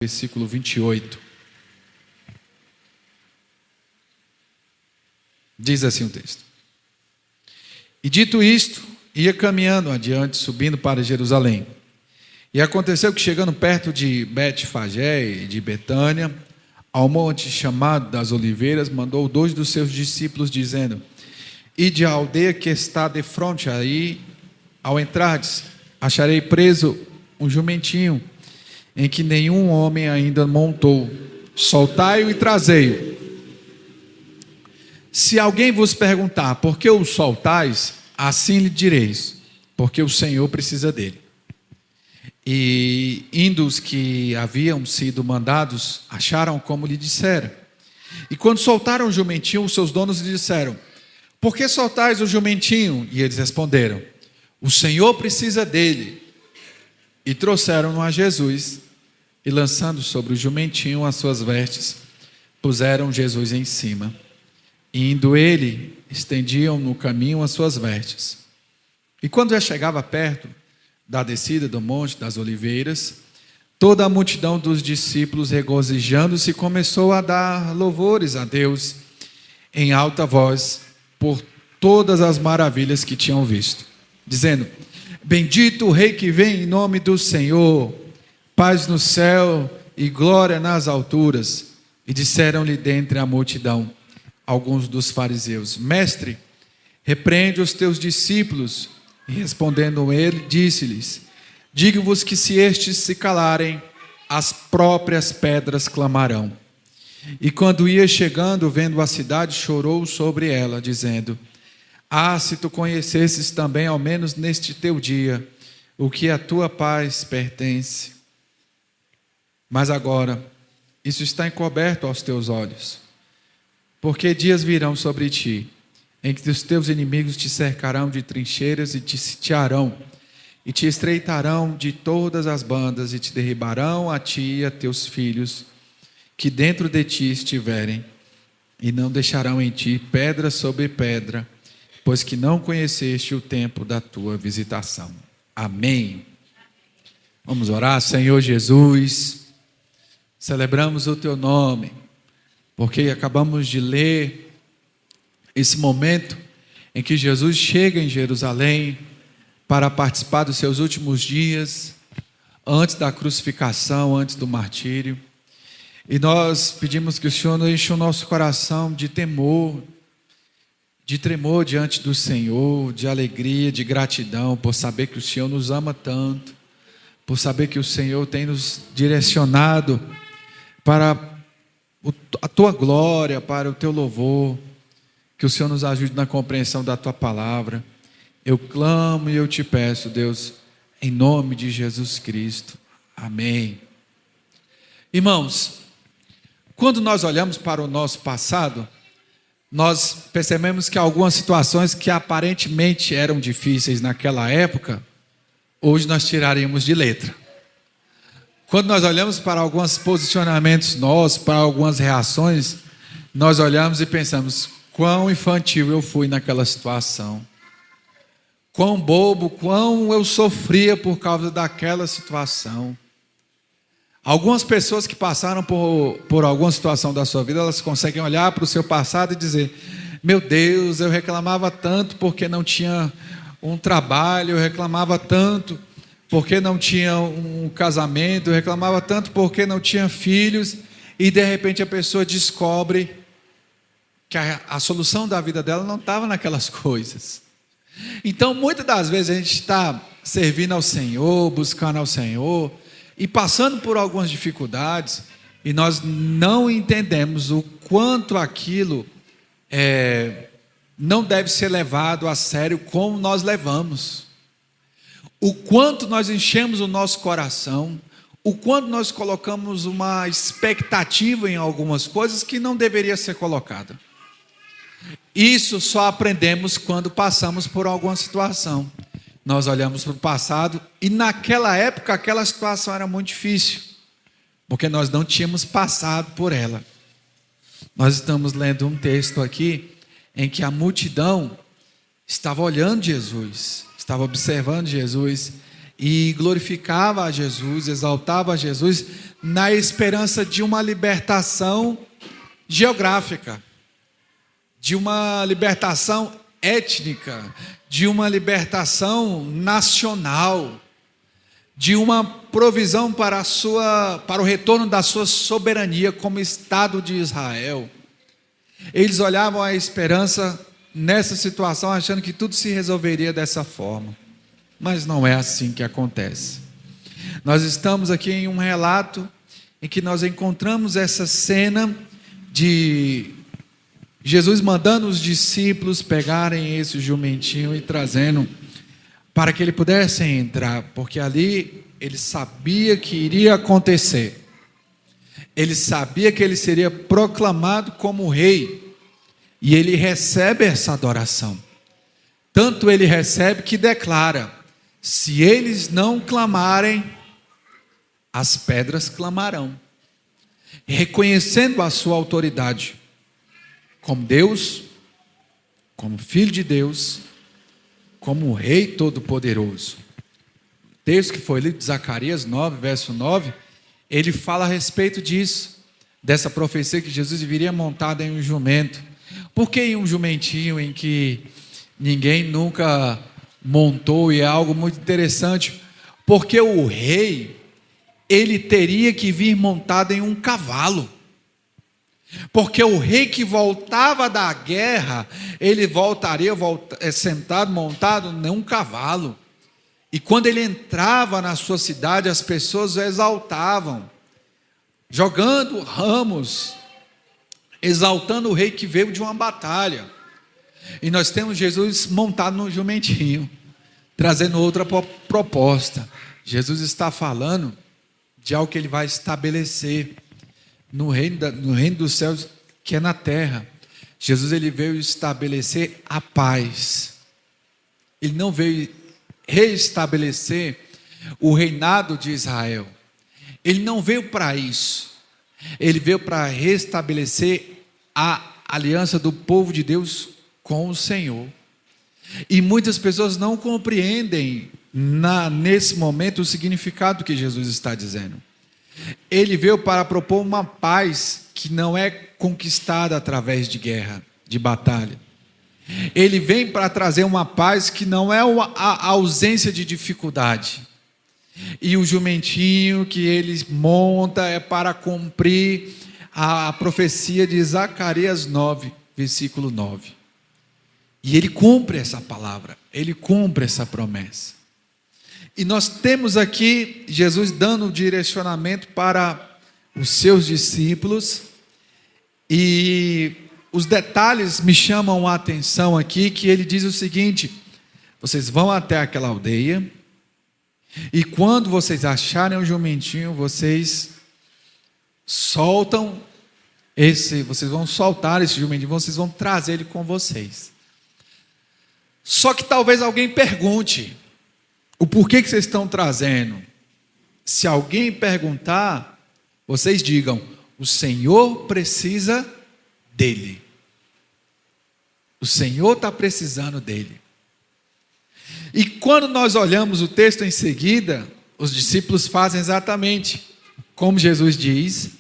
versículo 28. Diz assim o texto: E dito isto, ia caminhando adiante, subindo para Jerusalém. E aconteceu que, chegando perto de Betfagé e de Betânia, ao monte chamado das Oliveiras, mandou 2 dos seus discípulos, dizendo: Ide à aldeia que está defronte, aí, ao entrardes, acharei preso um jumentinho, em que nenhum homem ainda montou. Soltai-o e trazei-o. Se alguém vos perguntar, por que o soltais? Assim lhe direis, porque o Senhor precisa dele. E indo os que haviam sido mandados, acharam como lhe disseram. E quando soltaram o jumentinho, os seus donos lhe disseram: Por que soltais o jumentinho? E eles responderam: O Senhor precisa dele. E trouxeram-no a Jesus, e lançando sobre o jumentinho as suas vestes, puseram Jesus em cima. E indo ele, estendiam no caminho as suas vestes. E quando já chegava perto da descida do Monte das Oliveiras, toda a multidão dos discípulos, regozijando-se, começou a dar louvores a Deus em alta voz por todas as maravilhas que tinham visto, dizendo: Bendito o Rei que vem em nome do Senhor, paz no céu e glória nas alturas. E disseram-lhe dentre a multidão alguns dos fariseus: Mestre, repreende os teus discípulos. E respondendo ele, disse-lhes: Digo-vos que se estes se calarem, as próprias pedras clamarão. E quando ia chegando, vendo a cidade, chorou sobre ela, dizendo: se tu conhecesses também, ao menos neste teu dia, o que a tua paz pertence. Mas agora, isso está encoberto aos teus olhos. Porque dias virão sobre ti, em que os teus inimigos te cercarão de trincheiras e te sitiarão, e te estreitarão de todas as bandas, e te derribarão a ti e a teus filhos, que dentro de ti estiverem, e não deixarão em ti pedra sobre pedra, pois que não conheceste o tempo da tua visitação. Amém. Vamos orar. Senhor Jesus, celebramos o teu nome, porque acabamos de ler esse momento em que Jesus chega em Jerusalém para participar dos seus últimos dias, antes da crucificação, antes do martírio. E nós pedimos que o Senhor enche o nosso coração de temor, de tremor diante do Senhor, de alegria, de gratidão, por saber que o Senhor nos ama tanto, por saber que o Senhor tem nos direcionado para a tua glória, para o teu louvor. Que o Senhor nos ajude na compreensão da tua palavra. Eu clamo e eu te peço, Deus, em nome de Jesus Cristo. Amém. Irmãos, quando nós olhamos para o nosso passado, nós percebemos que algumas situações que aparentemente eram difíceis naquela época, hoje nós tiraríamos de letra. Quando nós olhamos para alguns posicionamentos nossos, para algumas reações, nós olhamos e pensamos: quão infantil eu fui naquela situação, quão bobo, quão eu sofria por causa daquela situação. Algumas pessoas que passaram por alguma situação da sua vida, elas conseguem olhar para o seu passado e dizer: meu Deus, eu reclamava tanto porque não tinha um trabalho, eu reclamava tanto porque não tinha um casamento, eu reclamava tanto porque não tinha filhos, e de repente a pessoa descobre que a solução da vida dela não estava naquelas coisas. Então, muitas das vezes a gente está servindo ao Senhor, buscando ao Senhor, e passando por algumas dificuldades, e nós não entendemos o quanto aquilo não deve ser levado a sério como nós levamos. O quanto nós enchemos o nosso coração, o quanto nós colocamos uma expectativa em algumas coisas que não deveria ser colocada. Isso só aprendemos quando passamos por alguma situação. Nós olhamos para o passado e naquela época aquela situação era muito difícil, porque nós não tínhamos passado por ela. Nós estamos lendo um texto aqui em que a multidão estava olhando Jesus, estava observando Jesus, e glorificava a Jesus, exaltava a Jesus, na esperança de uma libertação geográfica, de uma libertação étnica, de uma libertação nacional, de uma provisão para o retorno da sua soberania como Estado de Israel. Eles olhavam a esperança nessa situação, achando que tudo se resolveria dessa forma. Mas não é assim que acontece. Nós estamos aqui em um relato em que nós encontramos essa cena de Jesus mandando os discípulos pegarem esse jumentinho e trazendo para que ele pudesse entrar, porque ali ele sabia que iria acontecer. Ele sabia que ele seria proclamado como rei, e ele recebe essa adoração. Tanto ele recebe que declara: se eles não clamarem, as pedras clamarão, reconhecendo a sua autoridade como Deus, como Filho de Deus, como Rei Todo-Poderoso. O texto que foi lido de Zacarias 9, verso 9, ele fala a respeito disso, dessa profecia que Jesus viria montado em um jumento. Por que em um jumentinho em que ninguém nunca montou? E é algo muito interessante, porque o rei, ele teria que vir montado em um cavalo. Porque o rei que voltava da guerra, ele voltaria sentado, montado em um cavalo. E quando ele entrava na sua cidade, as pessoas o exaltavam, jogando ramos, exaltando o rei que veio de uma batalha. E nós temos Jesus montado no jumentinho, trazendo outra proposta. Jesus está falando de algo que ele vai estabelecer no reino dos céus, que é na terra. Jesus, ele veio estabelecer a paz. Ele não veio reestabelecer o reinado de Israel. Ele não veio para isso. Ele veio para restabelecer a aliança do povo de Deus com o Senhor. E muitas pessoas não compreendem nesse momento o significado que Jesus está dizendo. Ele veio para propor uma paz que não é conquistada através de guerra, de batalha. Ele vem para trazer uma paz que não é a ausência de dificuldade. E o jumentinho que ele monta é para cumprir a profecia de Zacarias 9, versículo 9. E ele cumpre essa palavra, ele cumpre essa promessa. E nós temos aqui Jesus dando o direcionamento para os seus discípulos, e os detalhes me chamam a atenção aqui, que ele diz o seguinte: vocês vão até aquela aldeia, e quando vocês acharem o jumentinho, vocês vocês vão soltar esse jumentinho, vocês vão trazer ele com vocês. Só que talvez alguém pergunte: o porquê que vocês estão trazendo? Se alguém perguntar, vocês digam: o Senhor precisa dele. O Senhor está precisando dele. E quando nós olhamos o texto em seguida, os discípulos fazem exatamente como Jesus diz.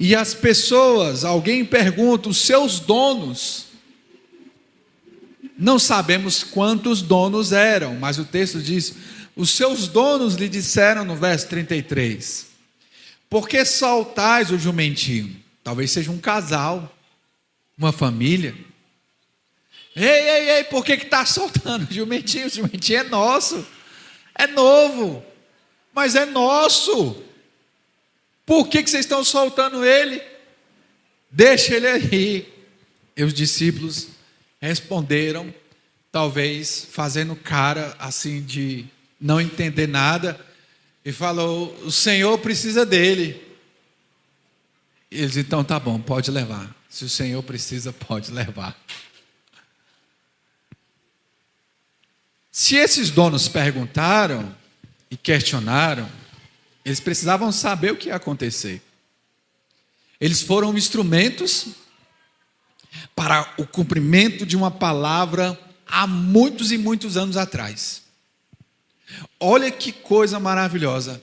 E as pessoas, alguém pergunta, os seus donos, não sabemos quantos donos eram, mas o texto diz: os seus donos lhe disseram no verso 33, por que soltais o jumentinho? Talvez seja um casal, uma família. Ei, por que está soltando o jumentinho? O jumentinho é nosso, é novo, mas é nosso. Por que vocês estão soltando ele? Deixa ele aí. E os discípulos responderam, talvez fazendo cara assim de não entender nada, e falou: o Senhor precisa dele. E eles: então tá bom, pode levar. Se o Senhor precisa, pode levar. Se esses donos perguntaram e questionaram, eles precisavam saber o que ia acontecer. Eles foram instrumentos para o cumprimento de uma palavra há muitos e muitos anos atrás. Olha que coisa maravilhosa.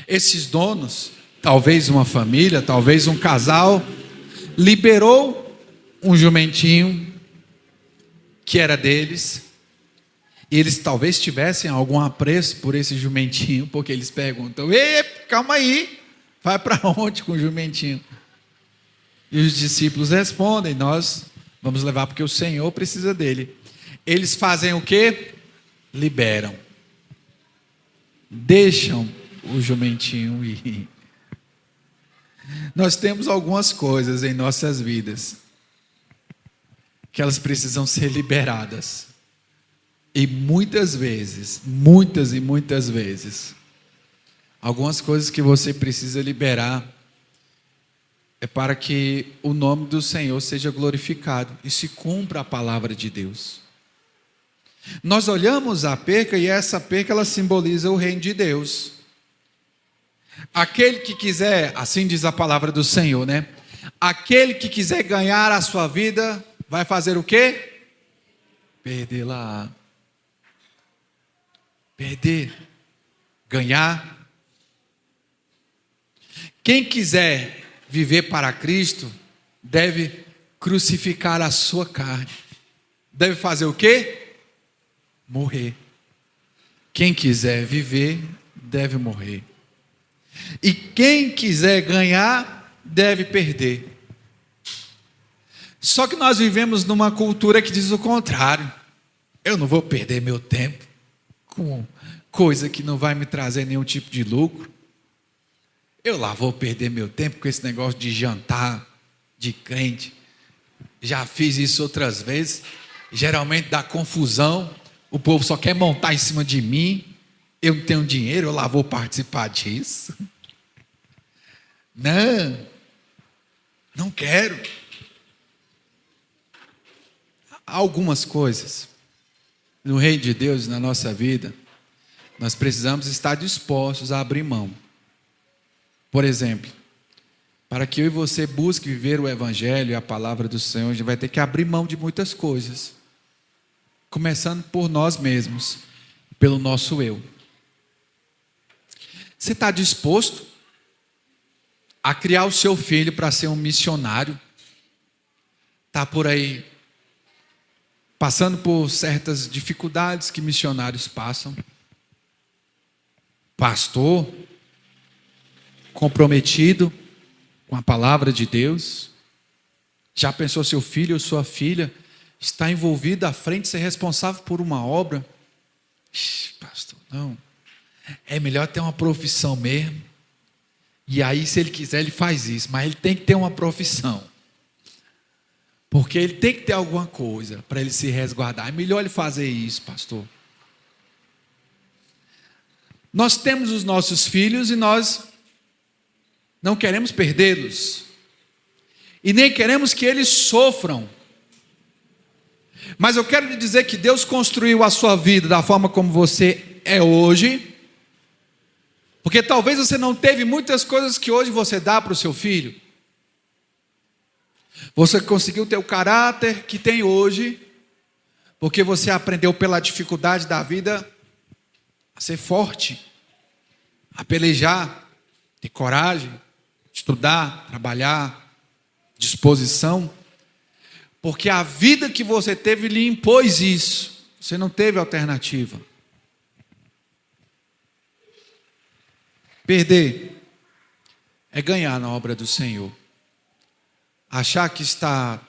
Esses donos, talvez uma família, talvez um casal, liberou um jumentinho que era deles. E eles talvez tivessem algum apreço por esse jumentinho, porque eles perguntam: ei, calma aí, vai para onde com o jumentinho? E os discípulos respondem: nós vamos levar porque o Senhor precisa dele. Eles fazem o quê? Liberam. Deixam o jumentinho ir. Nós temos algumas coisas em nossas vidas que elas precisam ser liberadas. E muitas e muitas vezes, algumas coisas que você precisa liberar é para que o nome do Senhor seja glorificado e se cumpra a palavra de Deus. Nós olhamos a perca e essa perca ela simboliza o reino de Deus. Aquele que quiser, assim diz a palavra do Senhor, né? Aquele que quiser ganhar a sua vida, vai fazer o quê? Perdê-la. Perder, ganhar. Quem quiser viver para Cristo, deve crucificar a sua carne. Deve fazer o quê? Morrer. Quem quiser viver, deve morrer. E quem quiser ganhar, deve perder. Só que nós vivemos numa cultura que diz o contrário. Eu não vou perder meu tempo com coisa que não vai me trazer nenhum tipo de lucro. Eu lá vou perder meu tempo com esse negócio de jantar, de crente. Já fiz isso outras vezes. Geralmente dá confusão. O povo só quer montar em cima de mim. Eu não tenho dinheiro, eu lá vou participar disso. Não quero. Há algumas coisas no reino de Deus, na nossa vida, nós precisamos estar dispostos a abrir mão. Por exemplo, para que eu e você busque viver o Evangelho e a palavra do Senhor, a gente vai ter que abrir mão de muitas coisas. Começando por nós mesmos, pelo nosso eu. Você está disposto a criar o seu filho para ser um missionário? Está por aí passando por certas dificuldades que missionários passam. Pastor, comprometido com a palavra de Deus. Já pensou seu filho ou sua filha está envolvido à frente de ser responsável por uma obra? Pastor, não. É melhor ter uma profissão mesmo. E aí, se ele quiser, ele faz isso. Mas ele tem que ter uma profissão. Porque ele tem que ter alguma coisa para ele se resguardar. É melhor ele fazer isso, pastor. Nós temos os nossos filhos e nós não queremos perdê-los. E nem queremos que eles sofram. Mas eu quero lhe dizer que Deus construiu a sua vida da forma como você é hoje. Porque talvez você não teve muitas coisas que hoje você dá para o seu filho. Você conseguiu ter o caráter que tem hoje, porque você aprendeu pela dificuldade da vida a ser forte, a pelejar, ter coragem, estudar, trabalhar, disposição. Porque a vida que você teve lhe impôs isso. Você não teve alternativa. Perder é ganhar na obra do Senhor. Achar que está,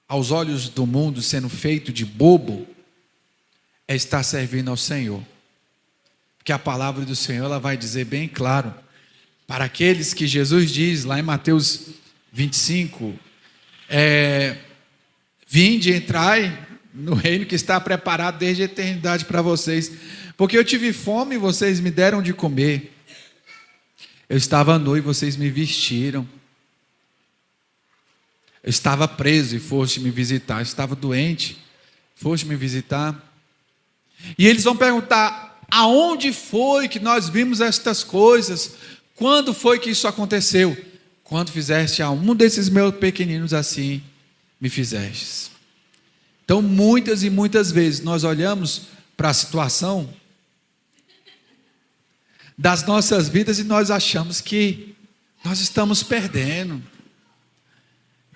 aos olhos do mundo, sendo feito de bobo, é estar servindo ao Senhor. Porque a palavra do Senhor ela vai dizer bem claro, para aqueles que Jesus diz lá em Mateus 25, vinde, entrai no reino que está preparado desde a eternidade para vocês. Porque eu tive fome e vocês me deram de comer. Eu estava nu e vocês me vestiram. Eu estava preso e foste me visitar. Eu estava doente, foste me visitar. E eles vão perguntar: aonde foi que nós vimos estas coisas? Quando foi que isso aconteceu? Quando fizeste a um desses meus pequeninos assim, me fizestes. Então muitas e muitas vezes nós olhamos para a situação das nossas vidas e nós achamos que nós estamos perdendo.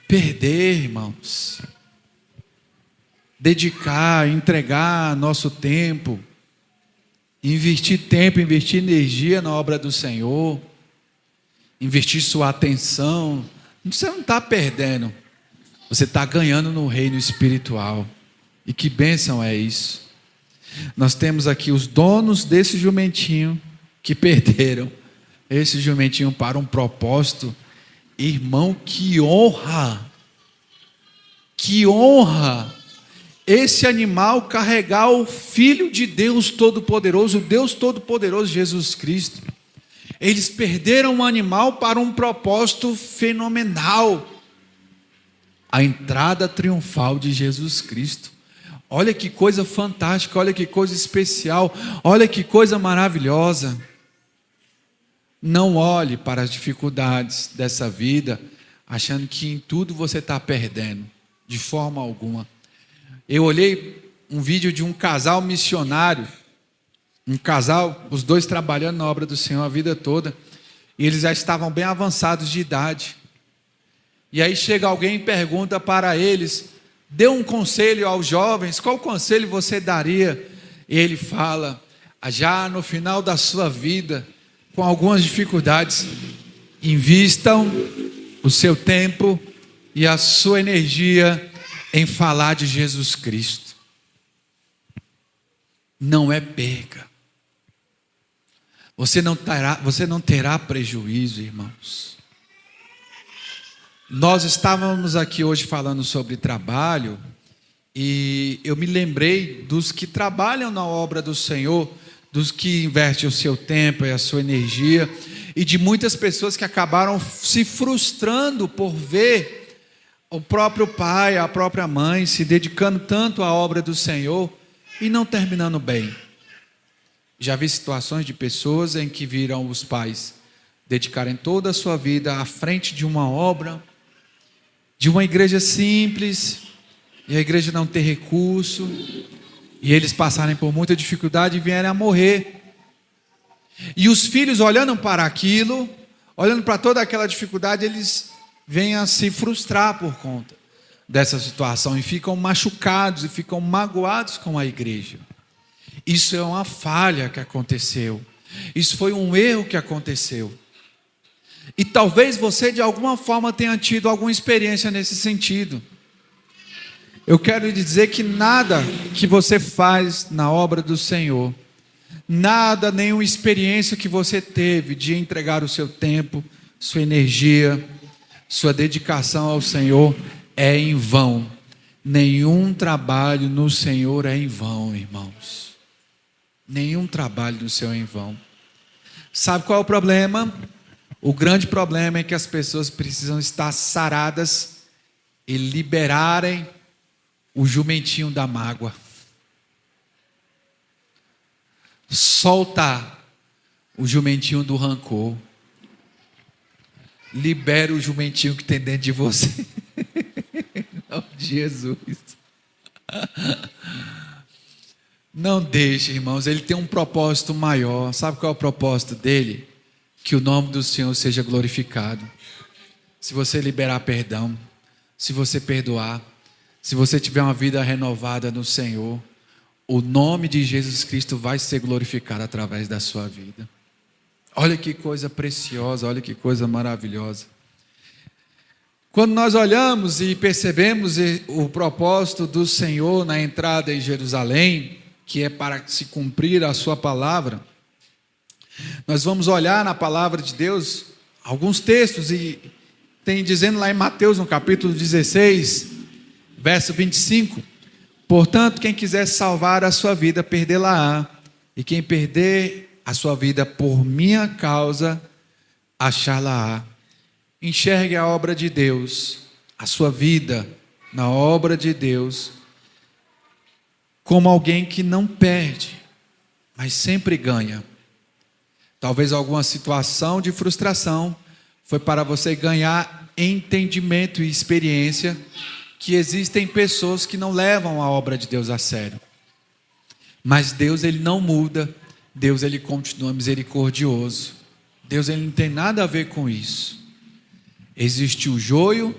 Perder, irmãos. Dedicar, entregar nosso tempo, investir energia na obra do Senhor, investir sua atenção. Você não está perdendo, você está ganhando no reino espiritual. E que bênção é isso. Nós temos aqui os donos desse jumentinho que perderam esse jumentinho para um propósito. Irmão, que honra! Que honra! Esse animal carregar o Filho de Deus Todo-Poderoso, o Deus Todo-Poderoso Jesus Cristo. Eles perderam um animal para um propósito fenomenal. A entrada triunfal de Jesus Cristo. Olha que coisa fantástica, olha que coisa especial, olha que coisa maravilhosa. Não olhe para as dificuldades dessa vida, achando que em tudo você está perdendo, de forma alguma. Eu olhei um vídeo de um casal missionário, os dois trabalhando na obra do Senhor a vida toda, e eles já estavam bem avançados de idade. E aí chega alguém e pergunta para eles: dê um conselho aos jovens, qual conselho você daria? E ele fala: já no final da sua vida, com algumas dificuldades, invistam o seu tempo e a sua energia em falar de Jesus Cristo. Não é perca. Você não terá prejuízo, irmãos. Nós estávamos aqui hoje falando sobre trabalho, e eu me lembrei dos que trabalham na obra do Senhor, dos que investem o seu tempo e a sua energia, e de muitas pessoas que acabaram se frustrando por ver o próprio pai, a própria mãe se dedicando tanto à obra do Senhor e não terminando bem. Já vi situações de pessoas em que viram os pais dedicarem toda a sua vida à frente de uma obra, de uma igreja simples, e a igreja não ter recurso, e eles passarem por muita dificuldade e vierem a morrer. E os filhos olhando para aquilo, olhando para toda aquela dificuldade, eles vêm a se frustrar por conta dessa situação, e ficam machucados, e ficam magoados com a igreja. Isso é uma falha que aconteceu, isso foi um erro que aconteceu. E talvez você de alguma forma tenha tido alguma experiência nesse sentido. Eu quero lhe dizer que nada que você faz na obra do Senhor, nada, nenhuma experiência que você teve de entregar o seu tempo, sua energia, sua dedicação ao Senhor é em vão. Nenhum trabalho no Senhor é em vão, irmãos. Nenhum trabalho no Senhor é em vão. Sabe qual é o problema? O grande problema é que as pessoas precisam estar saradas e liberarem o jumentinho da mágoa. Soltar o jumentinho do rancor. Libera o jumentinho que tem dentro de você. Em nome de Jesus. Não deixe, irmãos, ele tem um propósito maior. Sabe qual é o propósito dele? Que o nome do Senhor seja glorificado. Se você liberar perdão, se você perdoar, se você tiver uma vida renovada no Senhor, o nome de Jesus Cristo vai ser glorificado através da sua vida. Olha que coisa preciosa, olha que coisa maravilhosa. Quando nós olhamos e percebemos o propósito do Senhor na entrada em Jerusalém, que é para se cumprir a sua palavra, nós vamos olhar na palavra de Deus alguns textos, e tem dizendo lá em Mateus, no capítulo 16, verso 25: portanto, quem quiser salvar a sua vida, perdê-la-á, e quem perder a sua vida por minha causa, achá-la-á. Enxergue a obra de Deus, a sua vida na obra de Deus, como alguém que não perde, mas sempre ganha. Talvez alguma situação de frustração foi para você ganhar entendimento e experiência que existem pessoas que não levam a obra de Deus a sério. Mas Deus, ele não muda, Deus, ele continua misericordioso. Deus, ele não tem nada a ver com isso. Existe o joio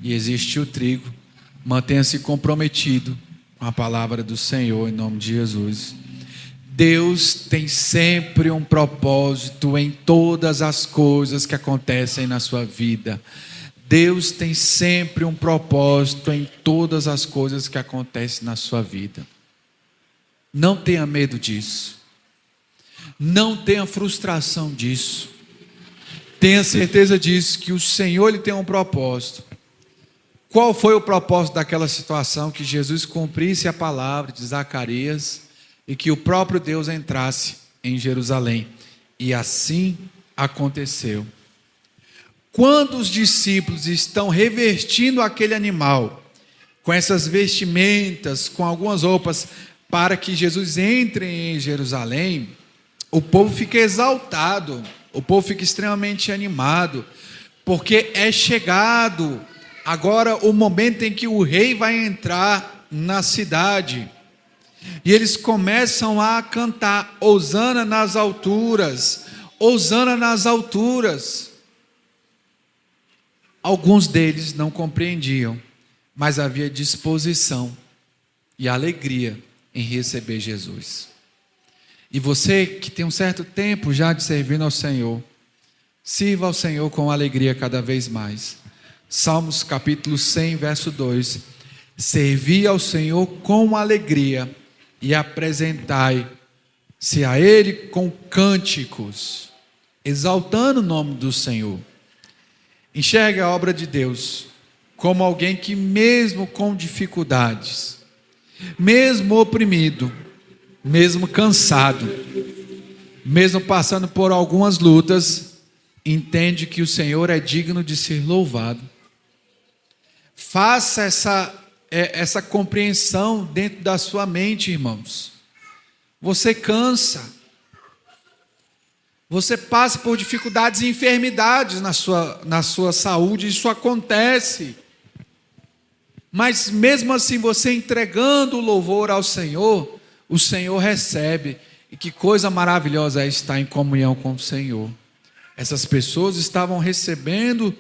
e existe o trigo. Mantenha-se comprometido com a palavra do Senhor, em nome de Jesus. Deus tem sempre um propósito em todas as coisas que acontecem na sua vida. Deus tem sempre um propósito em todas as coisas que acontecem na sua vida. Não tenha medo disso. Não tenha frustração disso. Tenha certeza disso, que o Senhor, ele tem um propósito. Qual foi o propósito daquela situação? Que Jesus cumprisse a palavra de Zacarias e que o próprio Deus entrasse em Jerusalém. E assim aconteceu. Quando os discípulos estão revestindo aquele animal com essas vestimentas, com algumas roupas, para que Jesus entre em Jerusalém, o povo fica exaltado, o povo fica extremamente animado, porque é chegado agora o momento em que o rei vai entrar na cidade. E eles começam a cantar: Hosana nas alturas, Hosana nas alturas. Alguns deles não compreendiam, mas havia disposição e alegria em receber Jesus. E você que tem um certo tempo já de servindo ao Senhor, sirva ao Senhor com alegria cada vez mais. Salmos capítulo 100, verso 2: servi ao Senhor com alegria e apresentai-se a Ele com cânticos, exaltando o nome do Senhor. Enxergue a obra de Deus como alguém que, mesmo com dificuldades, mesmo oprimido, mesmo cansado, mesmo passando por algumas lutas, entende que o Senhor é digno de ser louvado. Faça essa compreensão dentro da sua mente, irmãos. Você cansa, você passa por dificuldades e enfermidades na sua saúde, isso acontece. Mas mesmo assim, você entregando o louvor ao Senhor, o Senhor recebe. E que coisa maravilhosa é estar em comunhão com o Senhor. Essas pessoas estavam recebendo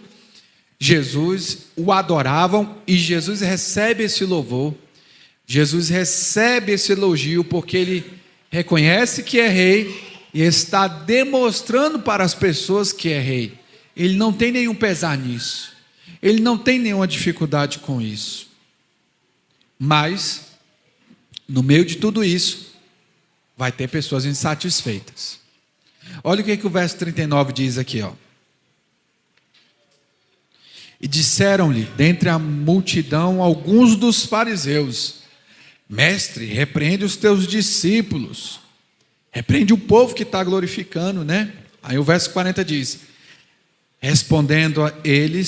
Jesus, o adoravam, e Jesus recebe esse louvor. Jesus recebe esse elogio, porque ele reconhece que é rei e está demonstrando para as pessoas que é rei. Ele não tem nenhum pesar nisso. Ele não tem nenhuma dificuldade com isso. Mas, no meio de tudo isso, vai ter pessoas insatisfeitas. Olha o que o verso 39 diz aqui, ó. E disseram-lhe, dentre a multidão, alguns dos fariseus: mestre, repreende os teus discípulos. Repreende o povo que está glorificando, né? Aí o verso 40 diz: respondendo ele,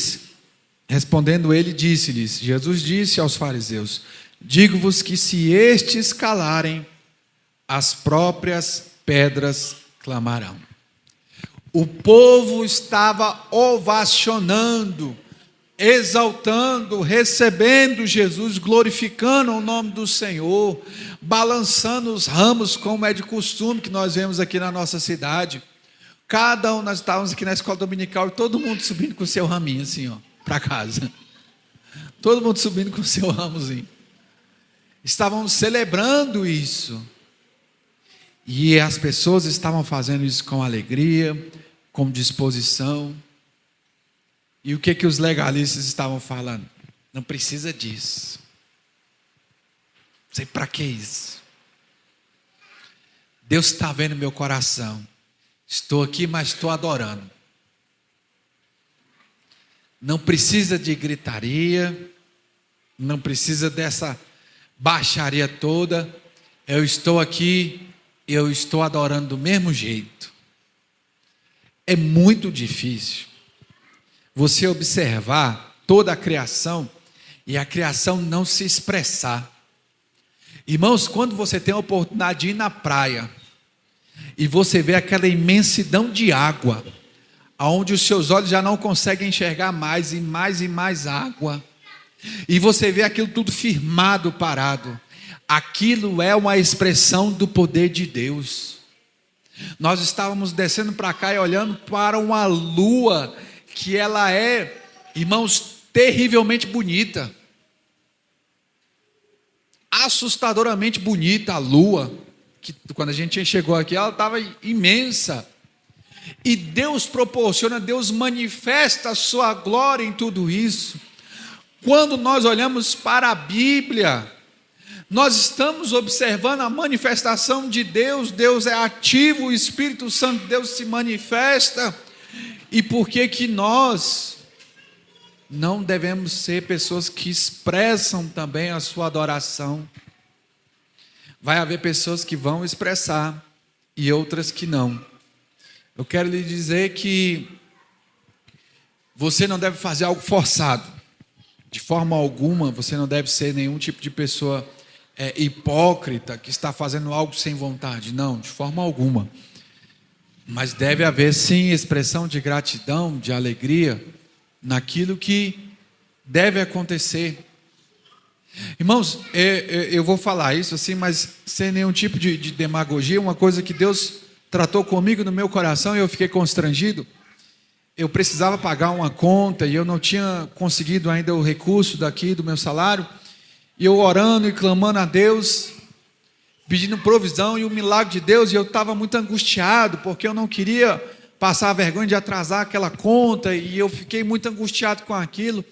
disse-lhes, Jesus disse aos fariseus: digo-vos que se estes calarem, as próprias pedras clamarão. O povo estava ovacionando, exaltando, recebendo Jesus, glorificando o nome do Senhor, balançando os ramos, como é de costume que nós vemos aqui na nossa cidade. Nós estávamos aqui na escola dominical e todo mundo subindo com o seu raminho assim, ó, para casa. Todo mundo subindo com o seu ramozinho. Estávamos celebrando isso. E as pessoas estavam fazendo isso com alegria, com disposição. E o que os legalistas estavam falando? Não precisa disso. Não sei para que isso. Deus está vendo meu coração. Estou aqui, mas estou adorando. Não precisa de gritaria. Não precisa dessa baixaria toda. Eu estou aqui, eu estou adorando do mesmo jeito. É muito difícil você observar toda a criação e a criação não se expressar. Irmãos, quando você tem a oportunidade de ir na praia e você vê aquela imensidão de água, aonde os seus olhos já não conseguem enxergar mais e mais e mais água, e você vê aquilo tudo firmado, parado, aquilo é uma expressão do poder de Deus. Nós estávamos descendo para cá e olhando para uma lua que ela é, irmãos, terrivelmente bonita. Assustadoramente bonita a lua, que quando a gente chegou aqui, ela estava imensa. E Deus proporciona, Deus manifesta a sua glória em tudo isso. Quando nós olhamos para a Bíblia, nós estamos observando a manifestação de Deus. Deus é ativo, o Espírito Santo de Deus se manifesta. E por que que nós não devemos ser pessoas que expressam também a sua adoração? Vai haver pessoas que vão expressar e outras que não. Eu quero lhe dizer que você não deve fazer algo forçado. De forma alguma, você não deve ser nenhum tipo de pessoa hipócrita que está fazendo algo sem vontade. Não, de forma alguma. Mas deve haver sim expressão de gratidão, de alegria naquilo que deve acontecer. Irmãos, eu vou falar isso assim, mas sem nenhum tipo de demagogia. Uma coisa que Deus tratou comigo no meu coração e eu fiquei constrangido. Eu precisava pagar uma conta e eu não tinha conseguido ainda o recurso daqui do meu salário. E eu orando e clamando a Deus, pedindo provisão e o milagre de Deus. E eu estava muito angustiado, porque eu não queria passar a vergonha de atrasar aquela conta. E eu fiquei muito angustiado com aquilo,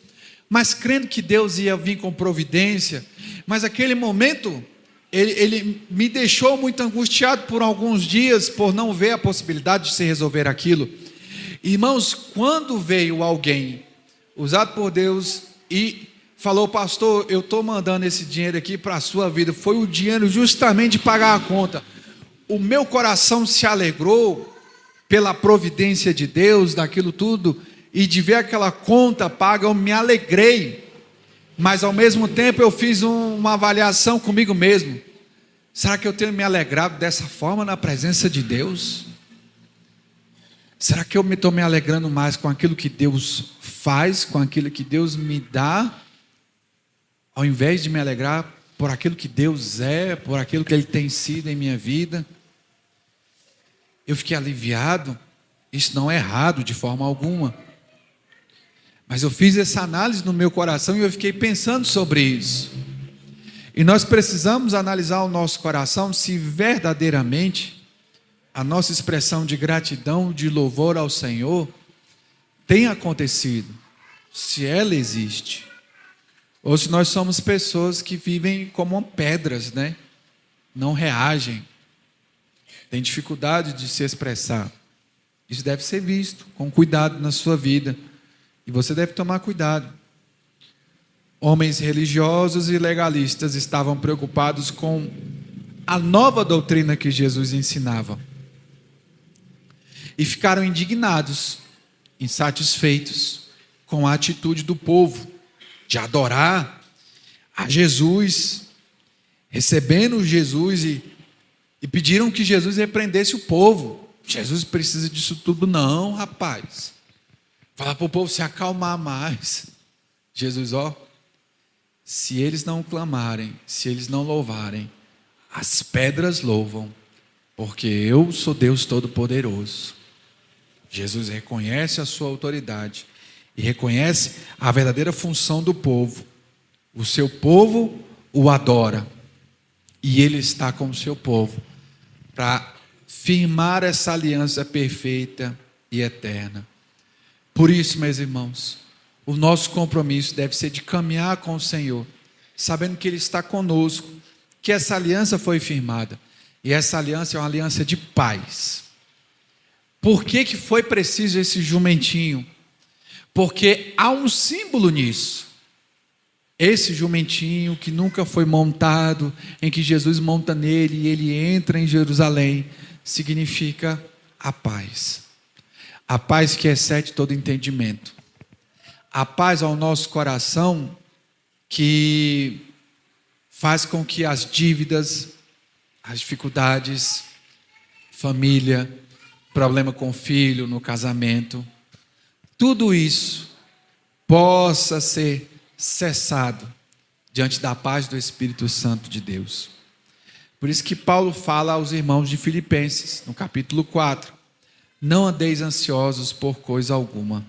mas crendo que Deus ia vir com providência. Mas aquele momento, ele me deixou muito angustiado por alguns dias, por não ver a possibilidade de se resolver aquilo. Irmãos, quando veio alguém usado por Deus e falou: pastor, eu estou mandando esse dinheiro aqui para a sua vida, foi o dinheiro justamente de pagar a conta. O meu coração se alegrou pela providência de Deus, daquilo tudo, e de ver aquela conta paga, eu me alegrei. Mas ao mesmo tempo eu fiz uma avaliação comigo mesmo. Será que eu tenho me alegrado dessa forma na presença de Deus? Será que eu estou me alegrando mais com aquilo que Deus faz, com aquilo que Deus me dá, ao invés de me alegrar por aquilo que Deus é, por aquilo que Ele tem sido em minha vida? Eu fiquei aliviado. Isso não é errado de forma alguma, mas eu fiz essa análise no meu coração e eu fiquei pensando sobre isso. E nós precisamos analisar o nosso coração, se verdadeiramente a nossa expressão de gratidão, de louvor ao Senhor tem acontecido, se ela existe, ou se nós somos pessoas que vivem como pedras, né? Não reagem, têm dificuldade de se expressar. Isso deve ser visto com cuidado na sua vida, e você deve tomar cuidado. Homens religiosos e legalistas estavam preocupados com a nova doutrina que Jesus ensinava e ficaram indignados, insatisfeitos com a atitude do povo de adorar a Jesus, recebendo Jesus e pediram que Jesus repreendesse o povo. Jesus precisa disso tudo? Não, rapaz. Fala para o povo se acalmar mais. Jesus, se eles não clamarem, se eles não louvarem, as pedras louvam, porque eu sou Deus Todo-Poderoso. Jesus reconhece a sua autoridade e reconhece a verdadeira função do povo. O seu povo o adora e ele está com o seu povo para firmar essa aliança perfeita e eterna. Por isso, meus irmãos, o nosso compromisso deve ser de caminhar com o Senhor, sabendo que Ele está conosco, que essa aliança foi firmada, e essa aliança é uma aliança de paz. Por que foi preciso esse jumentinho? Porque há um símbolo nisso. Esse jumentinho que nunca foi montado, em que Jesus monta nele e ele entra em Jerusalém, significa a paz. A paz que excede todo entendimento. A paz ao nosso coração que faz com que as dívidas, as dificuldades, família, problema com o filho, no casamento, tudo isso possa ser cessado diante da paz do Espírito Santo de Deus. Por isso que Paulo fala aos irmãos de Filipenses, no capítulo 4: não andeis ansiosos por coisa alguma,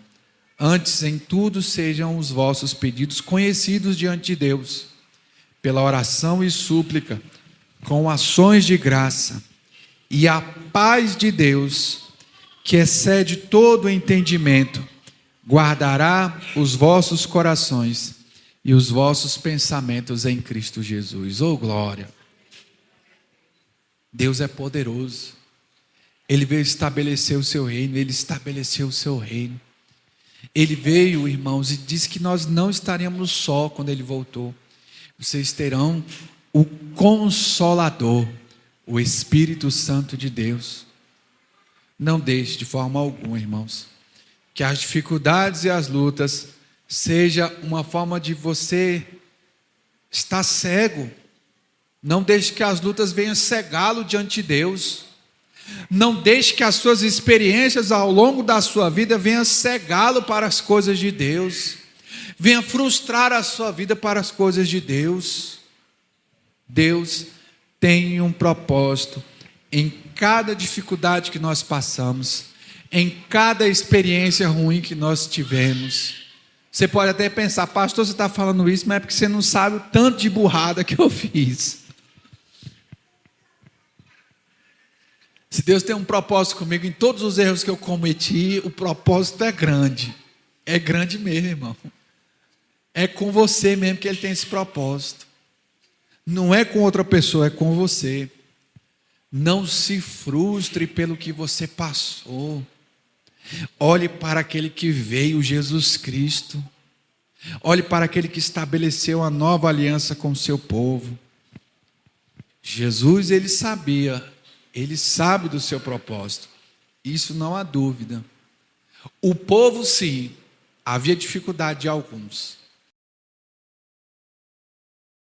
antes em tudo sejam os vossos pedidos conhecidos diante de Deus, pela oração e súplica, com ações de graça, e a paz de Deus, que excede todo o entendimento, guardará os vossos corações e os vossos pensamentos em Cristo Jesus. Oh, glória! Deus é poderoso. Ele veio estabelecer o seu reino, Ele estabeleceu o seu reino. Ele veio, irmãos, e disse que nós não estaremos só quando Ele voltou. Vocês terão o Consolador, o Espírito Santo de Deus. Não deixe de forma alguma, irmãos, que as dificuldades e as lutas seja uma forma de você estar cego. Não deixe que as lutas venham cegá-lo diante de Deus. Não deixe que as suas experiências ao longo da sua vida venham cegá-lo para as coisas de Deus. Venha frustrar a sua vida para as coisas de Deus. Deus tem um propósito em cada dificuldade que nós passamos, em cada experiência ruim que nós tivemos. Você pode até pensar: pastor, você está falando isso, mas é porque você não sabe o tanto de burrada que eu fiz. Se Deus tem um propósito comigo em todos os erros que eu cometi, o propósito é grande. É grande mesmo, irmão. É com você mesmo que Ele tem esse propósito. Não é com outra pessoa, é com você. Não se frustre pelo que você passou. Olhe para aquele que veio, Jesus Cristo. Olhe para aquele que estabeleceu a nova aliança com o seu povo. Jesus, Ele sabia, Ele sabe do seu propósito. Isso não há dúvida. O povo, sim, havia dificuldade de alguns.